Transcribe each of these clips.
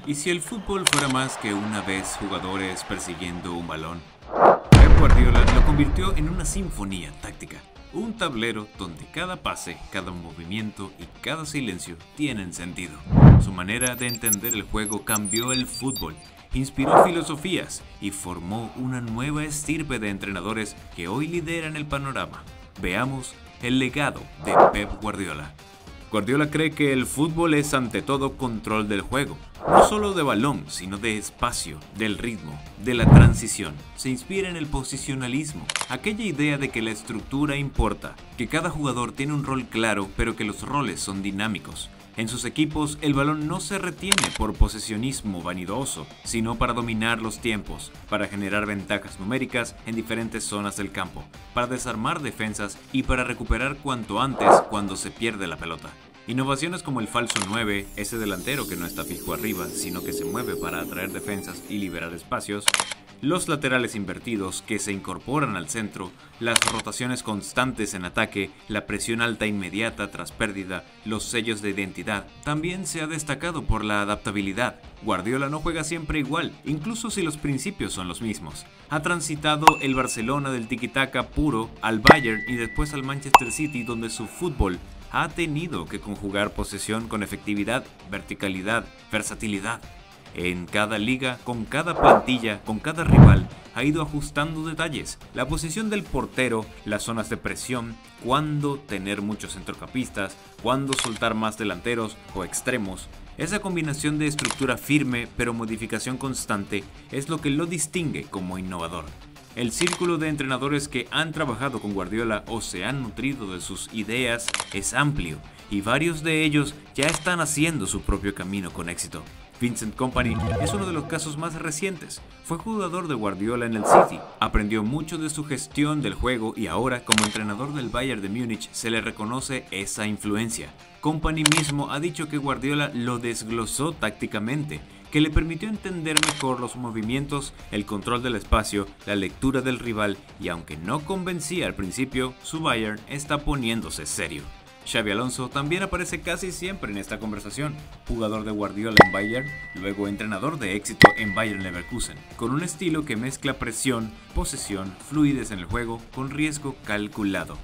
¿Y si el fútbol fuera más que una vez jugadores persiguiendo un balón? Pep Guardiola lo convirtió en una sinfonía táctica, un tablero donde cada pase, cada movimiento y cada silencio tienen sentido. Su manera de entender el juego cambió el fútbol, inspiró filosofías y formó una nueva estirpe de entrenadores que hoy lideran el panorama. Veamos el legado de Pep Guardiola. Guardiola cree que el fútbol es ante todo control del juego, no solo de balón, sino de espacio, del ritmo, de la transición. Se inspira en el posicionalismo, aquella idea de que la estructura importa, que cada jugador tiene un rol claro, pero que los roles son dinámicos. En sus equipos, el balón no se retiene por posesionismo vanidoso, sino para dominar los tiempos, para generar ventajas numéricas en diferentes zonas del campo, para desarmar defensas y para recuperar cuanto antes cuando se pierde la pelota. Innovaciones como el falso 9, ese delantero que no está fijo arriba, sino que se mueve para atraer defensas y liberar espacios, los laterales invertidos que se incorporan al centro, las rotaciones constantes en ataque, la presión alta inmediata tras pérdida, los sellos de identidad. También se ha destacado por la adaptabilidad. Guardiola no juega siempre igual, incluso si los principios son los mismos. Ha transitado el Barcelona del tiki-taka puro al Bayern y después al Manchester City, donde su fútbol ha tenido que conjugar posesión con efectividad, verticalidad, versatilidad. En cada liga, con cada plantilla, con cada rival, ha ido ajustando detalles, la posición del portero, las zonas de presión, cuándo tener muchos centrocampistas, cuándo soltar más delanteros o extremos. Esa combinación de estructura firme pero modificación constante es lo que lo distingue como innovador. El círculo de entrenadores que han trabajado con Guardiola o se han nutrido de sus ideas es amplio y varios de ellos ya están haciendo su propio camino con éxito. Vincent Kompany es uno de los casos más recientes. Fue jugador de Guardiola en el City, aprendió mucho de su gestión del juego y ahora, como entrenador del Bayern de Múnich, se le reconoce esa influencia. Kompany mismo ha dicho que Guardiola lo desglosó tácticamente, que le permitió entender mejor los movimientos, el control del espacio, la lectura del rival y aunque no convencía al principio, su Bayern está poniéndose serio. Xabi Alonso también aparece casi siempre en esta conversación, jugador de Guardiola en Bayern, luego entrenador de éxito en Bayer Leverkusen, con un estilo que mezcla presión, posesión, fluidez en el juego con riesgo calculado.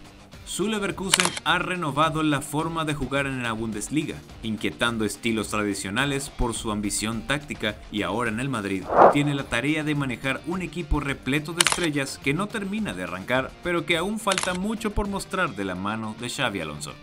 Su Leverkusen ha renovado la forma de jugar en la Bundesliga, inquietando estilos tradicionales por su ambición táctica y ahora en el Madrid tiene la tarea de manejar un equipo repleto de estrellas que no termina de arrancar, pero que aún falta mucho por mostrar de la mano de Xabi Alonso.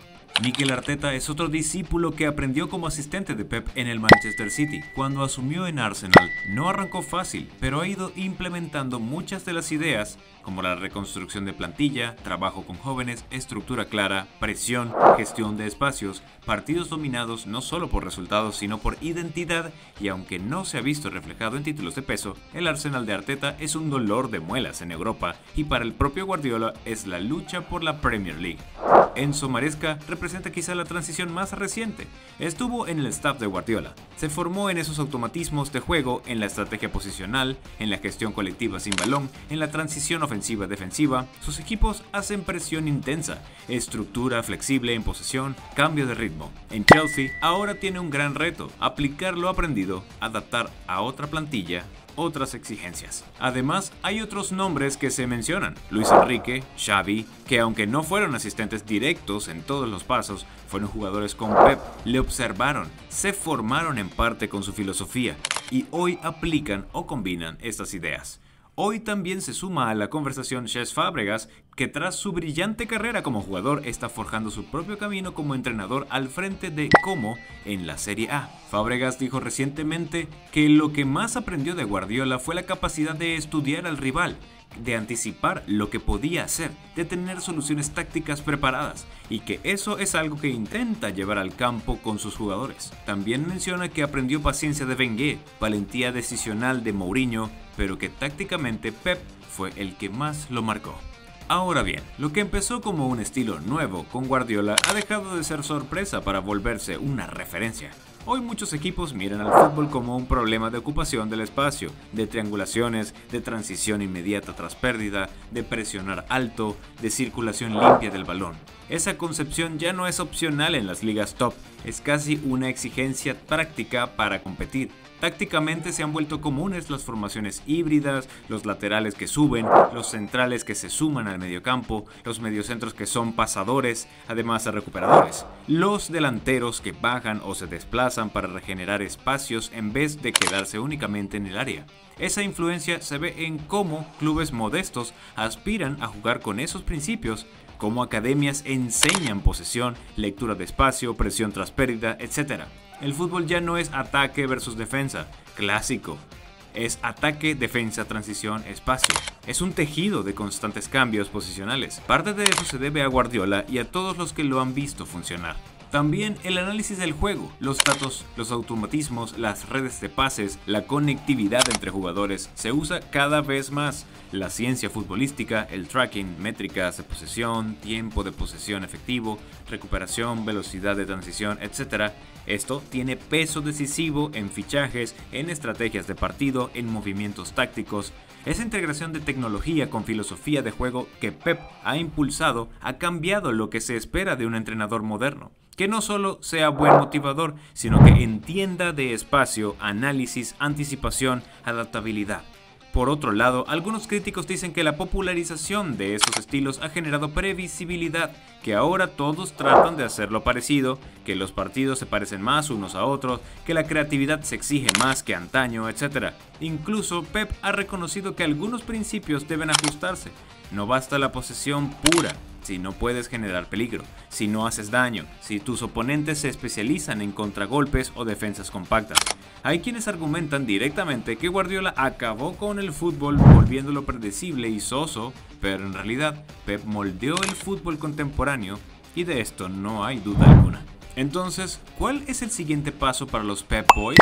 Mikel Arteta es otro discípulo que aprendió como asistente de Pep en el Manchester City. Cuando asumió en Arsenal, no arrancó fácil, pero ha ido implementando muchas de las ideas, como la reconstrucción de plantilla, trabajo con jóvenes, estructura clara, presión, gestión de espacios, partidos dominados no solo por resultados sino por identidad, y aunque no se ha visto reflejado en títulos de peso, el Arsenal de Arteta es un dolor de muelas en Europa y para el propio Guardiola es la lucha por la Premier League. Enzo Maresca representa quizá la transición más reciente. Estuvo en el staff de Guardiola. Se formó en esos automatismos de juego, en la estrategia posicional, en la gestión colectiva sin balón, en la transición ofensiva-defensiva. Sus equipos hacen presión intensa, estructura flexible en posesión, cambio de ritmo. En Chelsea ahora tiene un gran reto, aplicar lo aprendido, adaptar a otra plantilla, otras exigencias. Además, hay otros nombres que se mencionan, Luis Enrique, Xavi, que aunque no fueron asistentes directos en todos los pasos, fueron jugadores con Pep, le observaron, se formaron en parte con su filosofía y hoy aplican o combinan estas ideas. Hoy también se suma a la conversación Cesc Fábregas, que tras su brillante carrera como jugador está forjando su propio camino como entrenador al frente de Como en la Serie A. Fábregas dijo recientemente que lo que más aprendió de Guardiola fue la capacidad de estudiar al rival, de anticipar lo que podía hacer, de tener soluciones tácticas preparadas y que eso es algo que intenta llevar al campo con sus jugadores. También menciona que aprendió paciencia de Wenger, valentía decisional de Mourinho, pero que tácticamente Pep fue el que más lo marcó. Ahora bien, lo que empezó como un estilo nuevo con Guardiola ha dejado de ser sorpresa para volverse una referencia. Hoy muchos equipos miran al fútbol como un problema de ocupación del espacio, de triangulaciones, de transición inmediata tras pérdida, de presionar alto, de circulación limpia del balón. Esa concepción ya no es opcional en las ligas top, es casi una exigencia práctica para competir. Tácticamente se han vuelto comunes las formaciones híbridas, los laterales que suben, los centrales que se suman al mediocampo, los mediocentros que son pasadores, además de recuperadores, los delanteros que bajan o se desplazan para regenerar espacios en vez de quedarse únicamente en el área. Esa influencia se ve en cómo clubes modestos aspiran a jugar con esos principios, cómo academias enseñan posesión, lectura de espacio, presión tras pérdida, etc. El fútbol ya no es ataque versus defensa, clásico. Es ataque, defensa, transición, espacio. Es un tejido de constantes cambios posicionales. Parte de eso se debe a Guardiola y a todos los que lo han visto funcionar. También el análisis del juego, los datos, los automatismos, las redes de pases, la conectividad entre jugadores se usa cada vez más. La ciencia futbolística, el tracking, métricas de posesión, tiempo de posesión efectivo, recuperación, velocidad de transición, etc. Esto tiene peso decisivo en fichajes, en estrategias de partido, en movimientos tácticos. Esa integración de tecnología con filosofía de juego que Pep ha impulsado ha cambiado lo que se espera de un entrenador moderno. Que no solo sea buen motivador, sino que entienda de espacio, análisis, anticipación, adaptabilidad. Por otro lado, algunos críticos dicen que la popularización de esos estilos ha generado previsibilidad, que ahora todos tratan de hacerlo parecido, que los partidos se parecen más unos a otros, que la creatividad se exige más que antaño, etc. Incluso Pep ha reconocido que algunos principios deben ajustarse. No basta la posesión pura si no puedes generar peligro, si no haces daño, si tus oponentes se especializan en contragolpes o defensas compactas. Hay quienes argumentan directamente que Guardiola acabó con el fútbol volviéndolo predecible y soso, pero en realidad Pep moldeó el fútbol contemporáneo y de esto no hay duda alguna. Entonces, ¿cuál es el siguiente paso para los Pep Boys?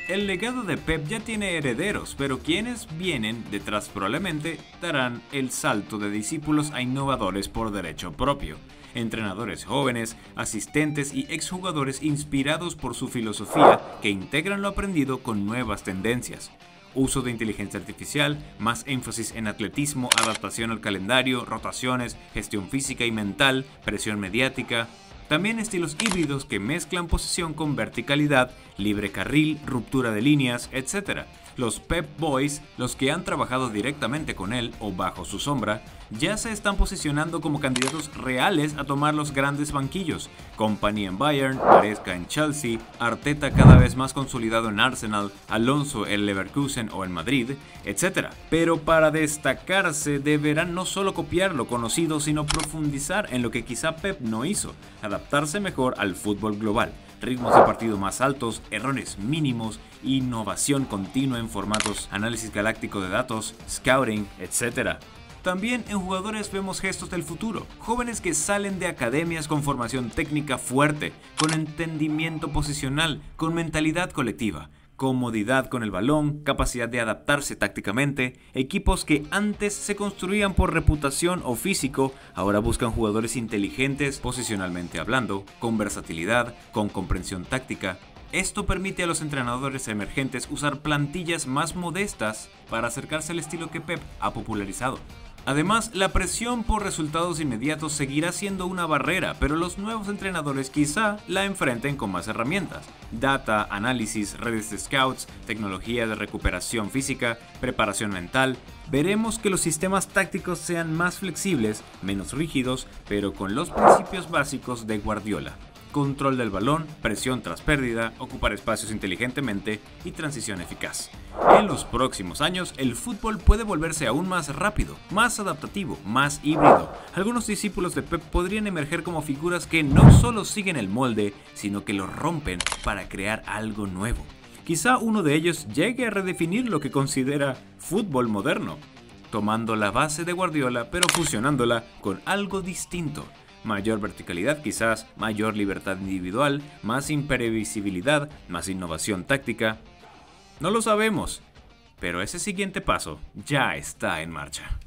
El legado de Pep ya tiene herederos, pero quienes vienen detrás probablemente darán el salto de discípulos a innovadores por derecho propio. Entrenadores jóvenes, asistentes y exjugadores inspirados por su filosofía que integran lo aprendido con nuevas tendencias. Uso de inteligencia artificial, más énfasis en atletismo, adaptación al calendario, rotaciones, gestión física y mental, presión mediática. También estilos híbridos que mezclan posesión con verticalidad, libre carril, ruptura de líneas, etc. Los Pep Boys, los que han trabajado directamente con él o bajo su sombra, ya se están posicionando como candidatos reales a tomar los grandes banquillos. Kompany en Bayern, Maresca en Chelsea, Arteta cada vez más consolidado en Arsenal, Alonso en Leverkusen o en Madrid, etc. Pero para destacarse deberán no solo copiar lo conocido, sino profundizar en lo que quizá Pep no hizo, adaptarse mejor al fútbol global. Ritmos de partido más altos, errores mínimos, innovación continua en formatos, análisis galáctico de datos, scouting, etc. También en jugadores vemos gestos del futuro, jóvenes que salen de academias con formación técnica fuerte, con entendimiento posicional, con mentalidad colectiva, comodidad con el balón, capacidad de adaptarse tácticamente, equipos que antes se construían por reputación o físico, ahora buscan jugadores inteligentes posicionalmente hablando, con versatilidad, con comprensión táctica. Esto permite a los entrenadores emergentes usar plantillas más modestas para acercarse al estilo que Pep ha popularizado. Además, la presión por resultados inmediatos seguirá siendo una barrera, pero los nuevos entrenadores quizá la enfrenten con más herramientas. Data, análisis, redes de scouts, tecnología de recuperación física, preparación mental. Veremos que los sistemas tácticos sean más flexibles, menos rígidos, pero con los principios básicos de Guardiola. Control del balón, presión tras pérdida, ocupar espacios inteligentemente y transición eficaz. En los próximos años, el fútbol puede volverse aún más rápido, más adaptativo, más híbrido. Algunos discípulos de Pep podrían emerger como figuras que no solo siguen el molde, sino que lo rompen para crear algo nuevo. Quizá uno de ellos llegue a redefinir lo que considera fútbol moderno, tomando la base de Guardiola pero fusionándola con algo distinto. Mayor verticalidad quizás, mayor libertad individual, más imprevisibilidad, más innovación táctica. No lo sabemos, pero ese siguiente paso ya está en marcha.